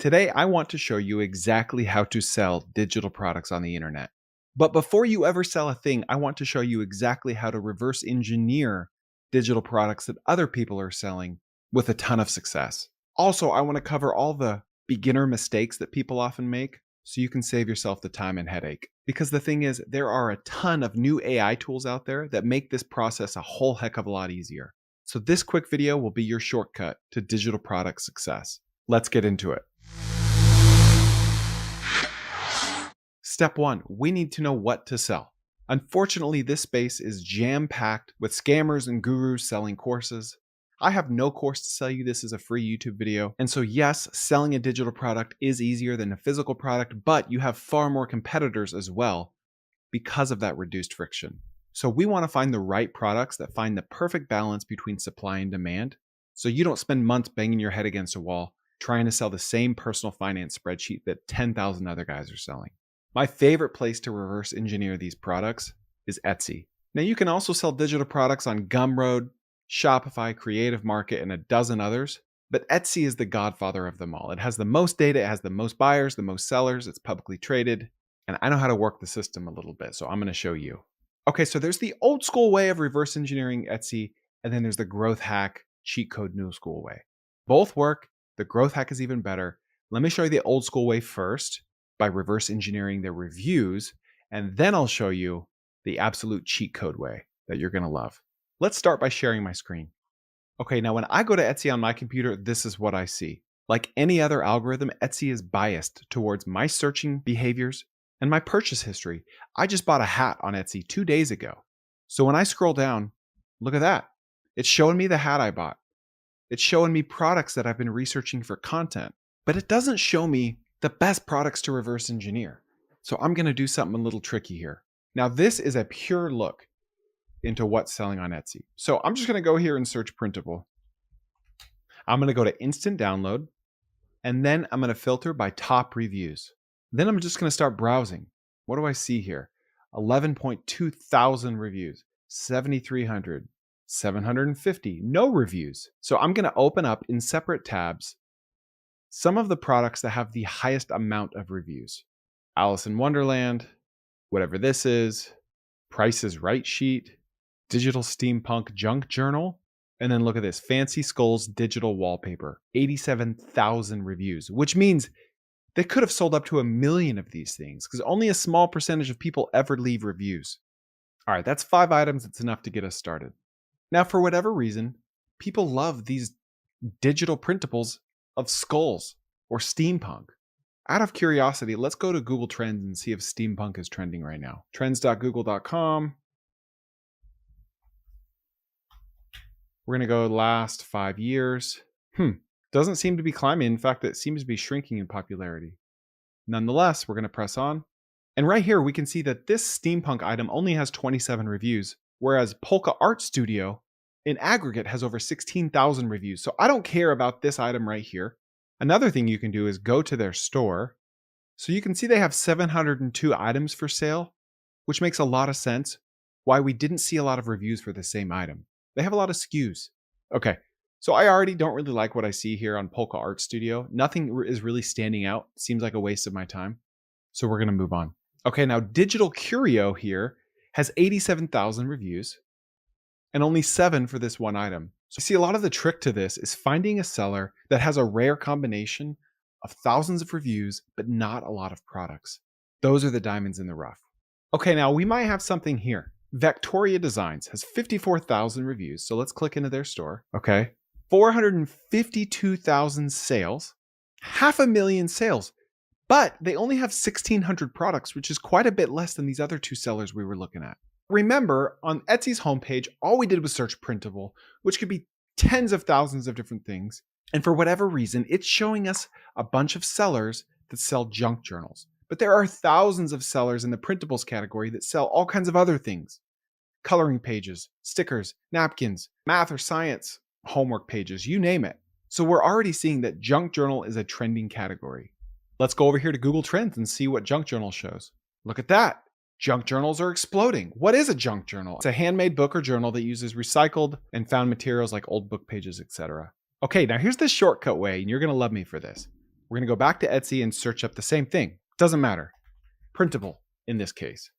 Today, I want to show you exactly how to sell digital products on the internet. But before you ever sell a thing, I want to show you exactly how to reverse engineer digital products that other people are selling with a ton of success. Also, I want to cover all the beginner mistakes that people often make so you can save yourself the time and headache. Because the thing is, there are a ton of new AI tools out there that make this process a whole heck of a lot easier. So this quick video will be your shortcut to digital product success. Let's get into it. Step 1, we need to know what to sell. Unfortunately, this space is jam-packed with scammers and gurus selling courses. I have no course to sell you. This is a free YouTube video. And so yes, selling a digital product is easier than a physical product, but you have far more competitors as well because of that reduced friction. So we want to find the right products that find the perfect balance between supply and demand, so you don't spend months banging your head against a wall trying to sell the same personal finance spreadsheet that 10,000 other guys are selling. My favorite place to reverse engineer these products is Etsy. Now you can also sell digital products on Gumroad, Shopify, Creative Market, and a dozen others, but Etsy is the godfather of them all. It has the most data, it has the most buyers, the most sellers, it's publicly traded, and I know how to work the system a little bit, so I'm going to show you. Okay, so there's the old school way of reverse engineering Etsy, and then there's the growth hack, cheat code new school way. Both work. The growth hack is even better. Let me show you the old school way first by reverse engineering their reviews, and then I'll show you the absolute cheat code way that you're going to love. Let's start by sharing my screen. Okay, now when I go to Etsy on my computer, this is what I see. Like any other algorithm, Etsy is biased towards my searching behaviors and my purchase history. I just bought a hat on Etsy 2 days ago. So when I scroll down, look at that. It's showing me the hat I bought. It's showing me products that I've been researching for content, but it doesn't show me the best products to reverse engineer. So I'm going to do something a little tricky here. Now this is a pure look into what's selling on Etsy. So I'm just going to go here and search printable. I'm going to go to instant download, and then I'm going to filter by top reviews. Then I'm just going to start browsing. What do I see here? 11.2 thousand reviews, 7,300, 750, no reviews. So I'm going to open up in separate tabs some of the products that have the highest amount of reviews. Alice in Wonderland, whatever this is, Price is Right sheet, Digital Steampunk Junk Journal, and then look at this, Fancy Skulls Digital Wallpaper, 87,000 reviews, which means they could have sold up to 1 million of these things because only a small percentage of people ever leave reviews. All right, that's 5 items. That's enough to get us started. Now, for whatever reason, people love these digital printables of skulls or steampunk. Out of curiosity, let's go to Google Trends and see if steampunk is trending right now. Trends.google.com. We're going to go last 5 years. Doesn't seem to be climbing. In fact, it seems to be shrinking in popularity. Nonetheless, we're going to press on. And right here, we can see that this steampunk item only has 27 reviews, whereas Polka Art Studio in aggregate has over 16,000 reviews. So I don't care about this item right here. Another thing you can do is go to their store. So you can see they have 702 items for sale, which makes a lot of sense why we didn't see a lot of reviews for the same item. They have a lot of SKUs. Okay, so I already don't really like what I see here on Polka Art Studio. Nothing is really standing out. Seems like a waste of my time. So we're going to move on. Okay, now Digital Curio here has 87,000 reviews and only 7 for this one item. So you see, a lot of the trick to this is finding a seller that has a rare combination of thousands of reviews, but not a lot of products. Those are the diamonds in the rough. Okay, now we might have something here. Victoria Designs has 54,000 reviews. So let's click into their store. Okay. 452,000 sales, 500,000 sales, but they only have 1,600 products, which is quite a bit less than these other 2 sellers we were looking at. Remember, on Etsy's homepage, all we did was search printable, which could be tens of thousands of different things. And for whatever reason, it's showing us a bunch of sellers that sell junk journals. But there are thousands of sellers in the printables category that sell all kinds of other things. Coloring pages, stickers, napkins, math or science, homework pages, you name it. So we're already seeing that junk journal is a trending category. Let's go over here to Google Trends and see what junk journal shows. Look at that. Junk journals are exploding. What is a junk journal? It's a handmade book or journal that uses recycled and found materials like old book pages, etc. Okay, now here's the shortcut way, and you're going to love me for this. We're going to go back to Etsy and search up the same thing. Doesn't matter. Printable in this case.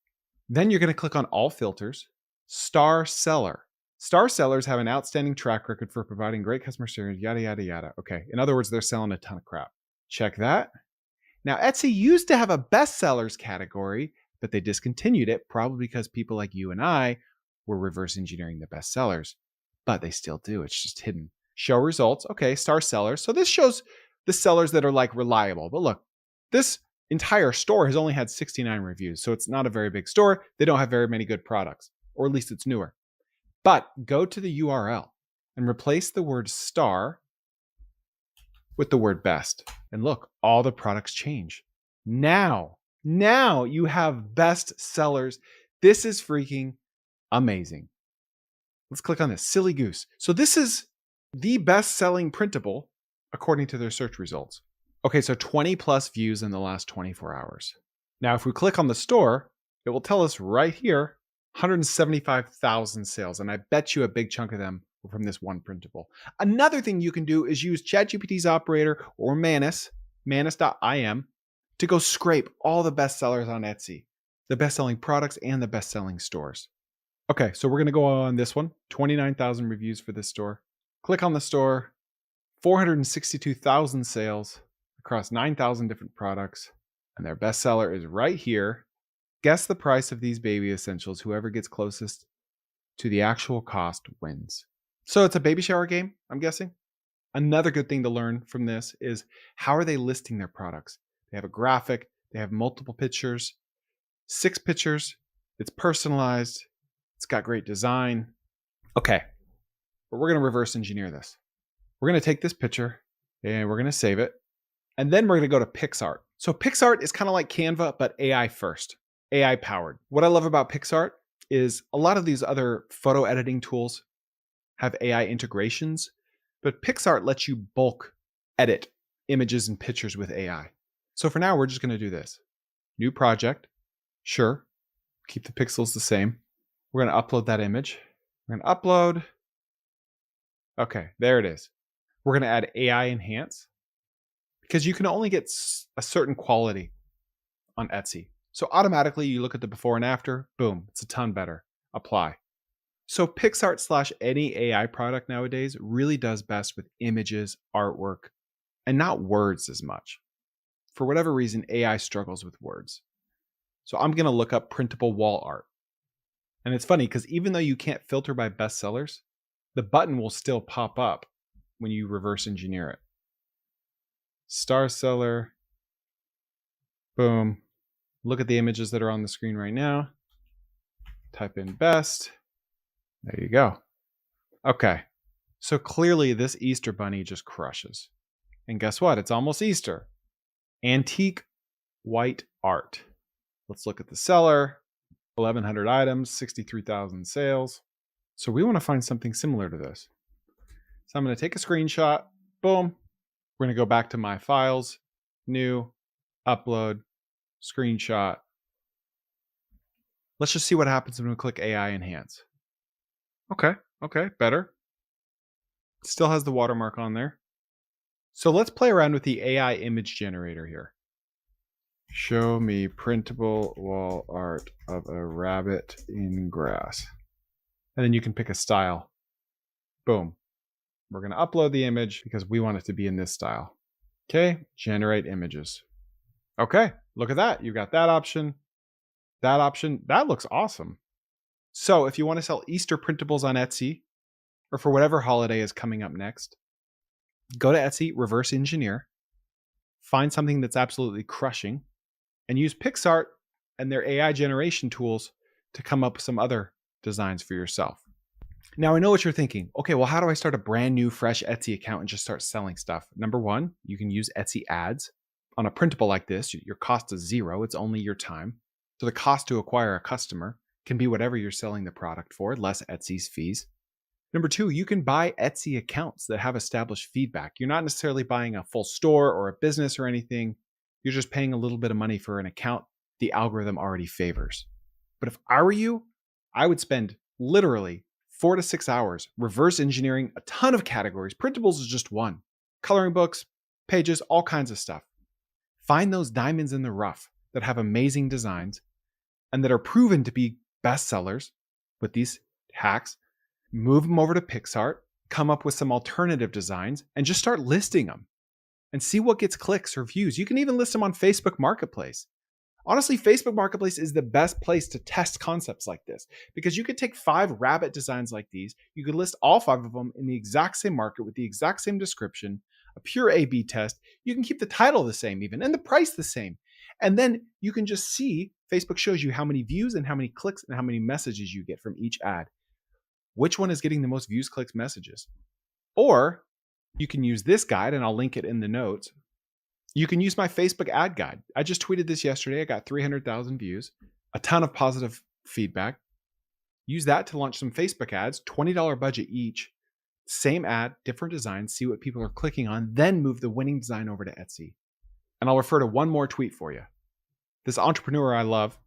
Then you're going to click on all filters, star seller. Star sellers have an outstanding track record for providing great customer service, yada, yada, yada. Okay. In other words, they're selling a ton of crap. Check that. Now, Etsy used to have a bestsellers category, but they discontinued it, probably because people like you and I were reverse engineering the bestsellers. But they still do. It's just hidden. Show results. Okay, star sellers. So this shows the sellers that are like reliable. But look, this entire store has only had 69 reviews. So it's not a very big store. They don't have very many good products, or at least it's newer. But go to the URL and replace the word star with the word best. And look, all the products change. Now you have best sellers. This is freaking amazing. Let's click on this. Silly goose. So this is the best-selling printable according to their search results. Okay, so 20 plus views in the last 24 hours. Now, if we click on the store, it will tell us right here, 175,000 sales. And I bet you a big chunk of them were from this one printable. Another thing you can do is use ChatGPT's operator or Manus, manus.im, to go scrape all the best sellers on Etsy, the best-selling products and the best-selling stores. Okay, so we're going to go on this one, 29,000 reviews for this store. Click on the store, 462,000 sales across 9,000 different products, and their bestseller is right here. Guess the price of these baby essentials. Whoever gets closest to the actual cost wins. So it's a baby shower game, I'm guessing. Another good thing to learn from this is how are they listing their products? They have a graphic, they have multiple pictures, 6 pictures, it's personalized, it's got great design. Okay, but we're going to reverse engineer this. We're going to take this picture and we're going to save it. And then we're going to go to PicsArt. So PicsArt is kind of like Canva, but AI first, AI powered. What I love about PicsArt is a lot of these other photo editing tools have AI integrations, but PicsArt lets you bulk edit images and pictures with AI. So for now, we're just going to do this. New project. Sure. Keep the pixels the same. We're going to upload that image. We're going to upload. Okay, there it is. We're going to add AI enhance because you can only get a certain quality on Etsy. So automatically you look at the before and after, boom, it's a ton better. Apply. So PicsArt / any AI product nowadays really does best with images, artwork, and not words as much. For whatever reason, AI struggles with words. So I'm going to look up printable wall art. And it's funny because even though you can't filter by bestsellers, the button will still pop up when you reverse engineer it. Star seller. Boom. Look at the images that are on the screen right now. Type in best. There you go. Okay. So clearly this Easter bunny just crushes. And guess what? It's almost Easter. Antique white art. Let's look at the seller. 1,100 items, 63,000 sales. So we want to find something similar to this. So I'm going to take a screenshot. Boom. We're going to go back to my files. New. Upload. Screenshot. Let's just see what happens when we click AI enhance. Okay. Better. Still has the watermark on there. So let's play around with the AI image generator here. Show me printable wall art of a rabbit in grass. And then you can pick a style. Boom. We're going to upload the image because we want it to be in this style. Okay, generate images. Okay, look at that. You've got that option, that option. That looks awesome. So if you want to sell Easter printables on Etsy, or for whatever holiday is coming up next, go to Etsy, reverse engineer, find something that's absolutely crushing, and use PicsArt and their AI generation tools to come up with some other designs for yourself. Now, I know what you're thinking. Okay, well, how do I start a brand new, fresh Etsy account and just start selling stuff? Number one, you can use Etsy ads. On a printable like this, your cost is zero. It's only your time. So the cost to acquire a customer can be whatever you're selling the product for, less Etsy's fees. Number two, you can buy Etsy accounts that have established feedback. You're not necessarily buying a full store or a business or anything. You're just paying a little bit of money for an account the algorithm already favors. But if I were you, I would spend literally 4 to 6 hours reverse engineering a ton of categories. Printables is just one. Coloring books, pages, all kinds of stuff. Find those diamonds in the rough that have amazing designs and that are proven to be bestsellers with these hacks. Move them over to PicsArt, come up with some alternative designs, and just start listing them and see what gets clicks or views. You can even list them on Facebook Marketplace. Honestly, Facebook Marketplace is the best place to test concepts like this because you could take 5 rabbit designs like these. You could list all 5 of them in the exact same market with the exact same description, a pure A/B test. You can keep the title the same even and the price the same. And then you can just see Facebook shows you how many views and how many clicks and how many messages you get from each ad. Which one is getting the most views, clicks, messages? Or you can use this guide, and I'll link it in the notes. You can use my Facebook ad guide. I just tweeted this yesterday. I got 300,000 views, a ton of positive feedback. Use that to launch some Facebook ads, $20 budget each. Same ad, different designs, see what people are clicking on, then move the winning design over to Etsy. And I'll refer to one more tweet for you. This entrepreneur I love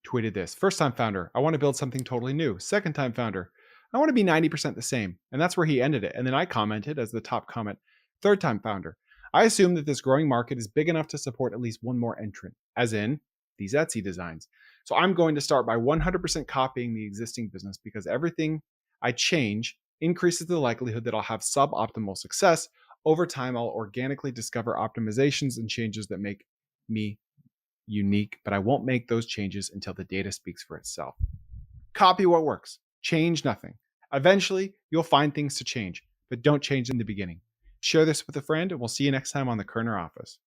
tweeted this. First time founder, I want to build something totally new. Second time founder, I want to be 90% the same. And that's where he ended it. And then I commented as the top comment, third time founder, I assume that this growing market is big enough to support at least one more entrant, as in these Etsy designs. So I'm going to start by 100% copying the existing business because everything I change increases the likelihood that I'll have suboptimal success. Over time, I'll organically discover optimizations and changes that make me unique, but I won't make those changes until the data speaks for itself. Copy what works, change nothing. Eventually, you'll find things to change, but don't change in the beginning. Share this with a friend, and we'll see you next time on the Koerner Office.